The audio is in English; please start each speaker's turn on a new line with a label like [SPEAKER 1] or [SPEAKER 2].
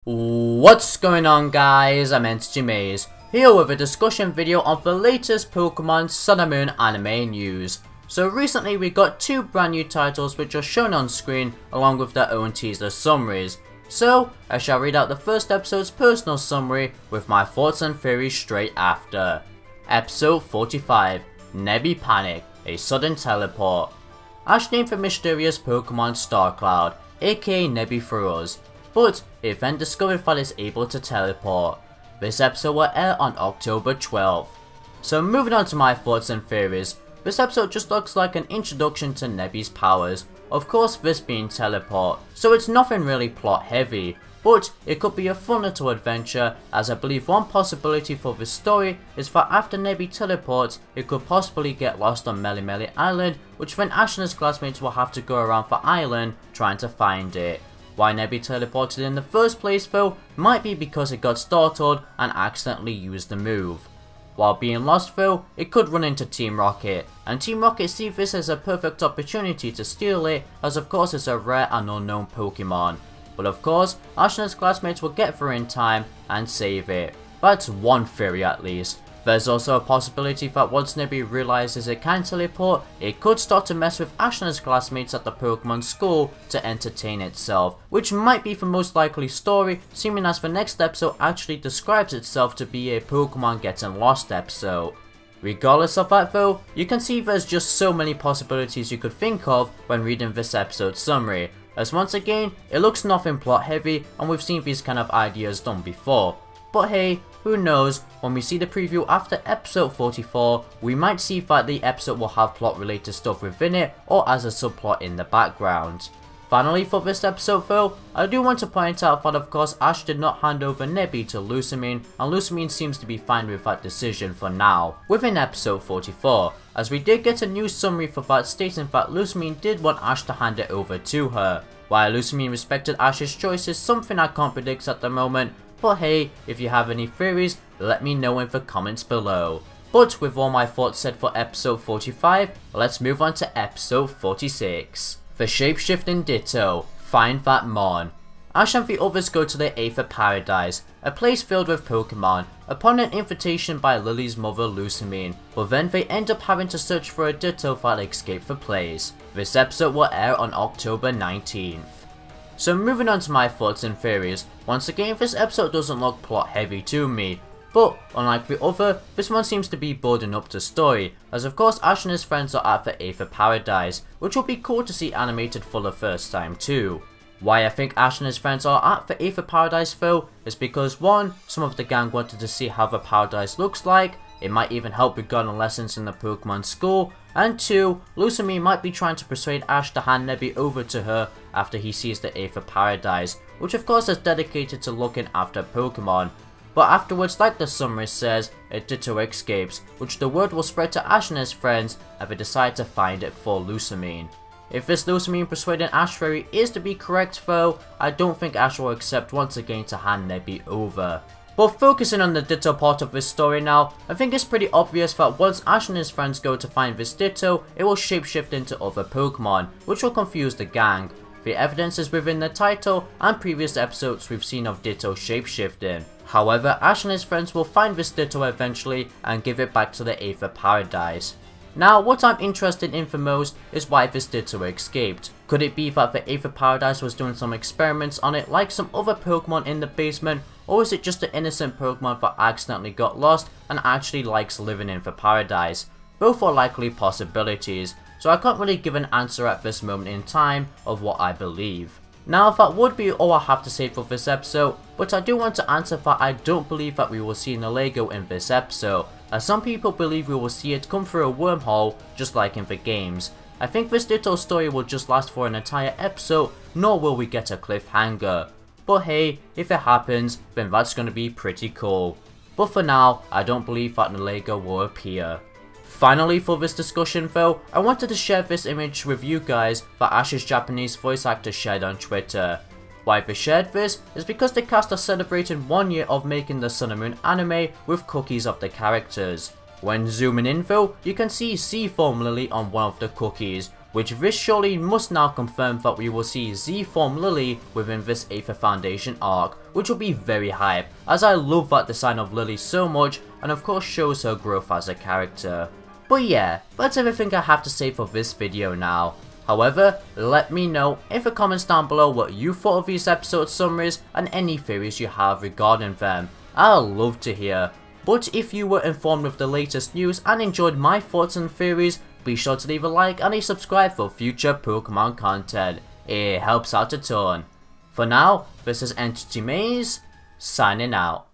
[SPEAKER 1] What's going on, guys? I'm Entity Maze, here with a discussion video of the latest Pokemon Sun and Moon anime news. So recently we got two brand new titles which are shown on screen along with their own teaser summaries. So I shall read out the first episode's personal summary with my thoughts and theories straight after. Episode 45, Nebby Panic, a sudden teleport. Ash named the mysterious Pokemon Starcloud, aka Nebby for us. But it then discovered that it's able to teleport. This episode will air on October 12th. So moving on to my thoughts and theories, this episode just looks like an introduction to Nebby's powers, of course this being teleport, so it's nothing really plot heavy, but it could be a fun little adventure, as I believe one possibility for this story is that after Nebby teleports, it could possibly get lost on Melemele Island, which then Ash and his classmates will have to go around the island trying to find it. Why Nebby teleported in the first place though might be because it got startled and accidentally used the move. While being lost though, it could run into Team Rocket, and Team Rocket see this as a perfect opportunity to steal it, as of course it's a rare and unknown Pokemon. But of course, Ash and his classmates will get through in time and save it. That's one theory at least. There's also a possibility that once Nebby realizes it can teleport, it could start to mess with Ash and his classmates at the Pokemon school to entertain itself, which might be the most likely story, seeming as the next episode actually describes itself to be a Pokemon getting lost episode. Regardless of that though, you can see there's just so many possibilities you could think of when reading this episode's summary, as once again, it looks nothing plot heavy and we've seen these kind of ideas done before. But hey, who knows, when we see the preview after episode 44, we might see that the episode will have plot related stuff within it or as a subplot in the background. Finally for this episode though, I do want to point out that of course Ash did not hand over Nebby to Lusamine, and Lusamine seems to be fine with that decision for now, within episode 44, as we did get a new summary for that stating that Lusamine did want Ash to hand it over to her. While Lusamine respected Ash's choice is something I can't predict at the moment, but hey, if you have any theories, let me know in the comments below. But with all my thoughts said for episode 45, let's move on to episode 46. The Shapeshifting Ditto, Find That Mon. Ash and the others go to the Aether Paradise, a place filled with Pokemon, upon an invitation by Lilie's mother Lusamine, but then they end up having to search for a Ditto that escaped the place. This episode will air on October 19th. So moving on to my thoughts and theories, once again this episode doesn't look plot heavy to me, but unlike the other, this one seems to be building up to story, as of course Ash and his friends are at the Aether Paradise, which will be cool to see animated for the first time too. Why I think Ash and his friends are at the Aether Paradise though, is because one, some of the gang wanted to see how the paradise looks like, it might even help regarding lessons in the Pokemon school, and two, Lusamine might be trying to persuade Ash to hand Nebby over to her after he sees the Aether Paradise, which of course is dedicated to looking after Pokemon. But afterwards, like the summary says, a Ditto escapes, which the word will spread to Ash and his friends, and they decide to find it for Lusamine. If this Lusamine persuading Ash theory is to be correct though, I don't think Ash will accept once again to hand Nebby over. But focusing on the Ditto part of this story now, I think it's pretty obvious that once Ash and his friends go to find this Ditto, it will shapeshift into other Pokemon, which will confuse the gang. The evidence is within the title and previous episodes we've seen of Ditto shapeshifting. However, Ash and his friends will find this Ditto eventually and give it back to the Aether Paradise. Now, what I'm interested in the most is why this Ditto escaped. Could it be that the Aether Paradise was doing some experiments on it like some other Pokemon in the basement, or is it just an innocent Pokemon that accidentally got lost and actually likes living in the paradise? Both are likely possibilities, so I can't really give an answer at this moment in time of what I believe. Now that would be all I have to say for this episode, but I do want to answer that I don't believe that we will see Nalego in this episode, as some people believe we will see it come through a wormhole just like in the games. I think this Ditto story will just last for an entire episode, nor will we get a cliffhanger. But hey, if it happens, then that's gonna be pretty cool. But for now, I don't believe that Nalego will appear. Finally for this discussion though, I wanted to share this image with you guys that Ash's Japanese voice actor shared on Twitter. Why they shared this is because the cast are celebrating 1 year of making the Sun and Moon anime with cookies of the characters. When zooming in though, you can see Seafoam Lily on one of the cookies, which this surely must now confirm that we will see Z-form Lilie within this Aether Foundation arc, which will be very hype, as I love that design of Lilie so much, and of course shows her growth as a character. But yeah, that's everything I have to say for this video now. However, let me know in the comments down below what you thought of these episode summaries and any theories you have regarding them. I'll love to hear. But if you were informed of the latest news and enjoyed my thoughts and theories, be sure to leave a like and a subscribe for future Pokemon content. It helps out a ton. For now, this is Entity Maze, signing out.